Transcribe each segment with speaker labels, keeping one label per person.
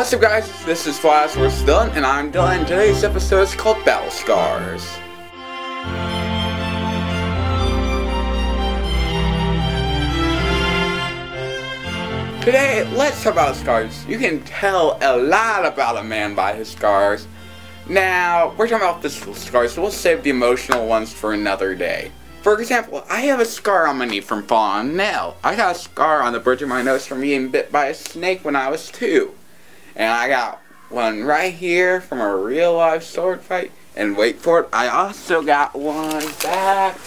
Speaker 1: What's up, guys? This is S.2, and I'm Dylan. Today's episode is called Battle Scars. Today, let's talk about scars. You can tell a lot about a man by his scars. Now, we're talking about physical scars, so we'll save the emotional ones for another day. For example, I have a scar on my knee from falling on a nail. I got a scar on the bridge of my nose from being bit by a snake when I was 2. And I got one right here from a real life sword fight. And wait for it, I also got one back.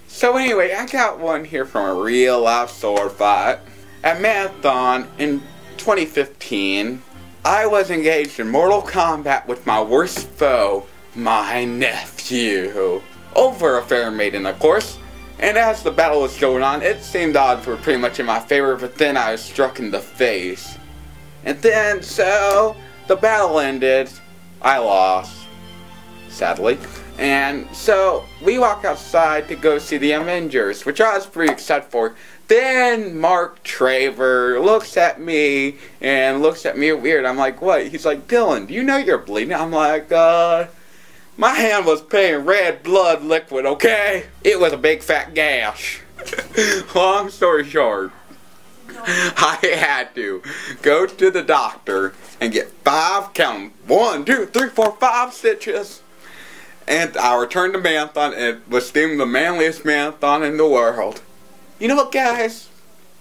Speaker 1: So anyway, I got one here from a real life sword fight. At Marathon in 2015, I was engaged in Mortal Kombat with my worst foe, my nephew. Over a fair maiden, of course. And as the battle was going on, it seemed odds were pretty much in my favor, but then I was struck in the face. And then, so, the battle ended. I lost, sadly. And so, we walk outside to go see the Avengers, which I was pretty excited for. Then, Mark Traver looks at me, and looks at me weird. I'm like, what? He's like, Dylan, do you know you're bleeding? I'm like, my hand was paying red blood liquid, okay? It was a big fat gash. Long story short, I had to go to the doctor and get 5, count 1, 2, 3, 4, 5 stitches. And I returned to Marathon, and it was deemed the manliest marathon in the world. You know what, guys?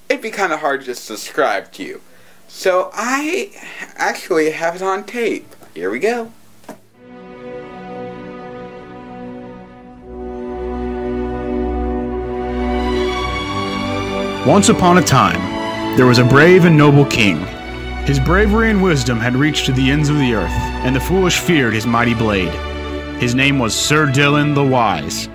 Speaker 1: It'd be kind of hard to just describe to you. So I actually have it on tape. Here we go.
Speaker 2: Once upon a time, there was a brave and noble king. His bravery and wisdom had reached to the ends of the earth, and the foolish feared his mighty blade. His name was Sir Dylan the Wise.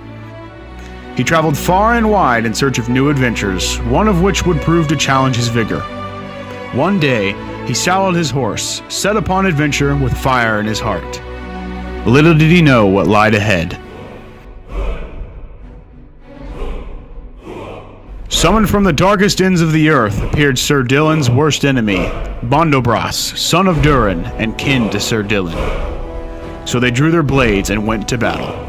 Speaker 2: He traveled far and wide in search of new adventures, one of which would prove to challenge his vigor. One day, he saddled his horse, set upon adventure with fire in his heart. Little did he know what lied ahead. Summoned from the darkest ends of the earth appeared Sir Dylan's worst enemy, Bondobras, son of Durin and kin to Sir Dylan. So they drew their blades and went to battle.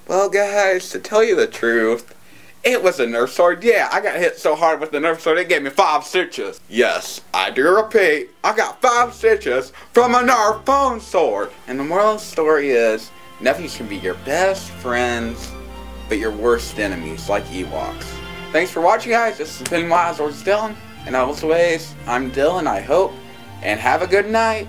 Speaker 1: Well, guys, to tell you the truth, it was a Nerf sword. Yeah, I got hit so hard with the Nerf sword, it gave me 5 stitches. Yes, I do repeat, I got 5 stitches from a Nerf bone sword. And the moral of the story is, nephews can be your best friends, but your worst enemies, like Ewoks. Thanks for watching, guys. This has been Dylan, and as always, I'm Dylan, I hope, and have a good night.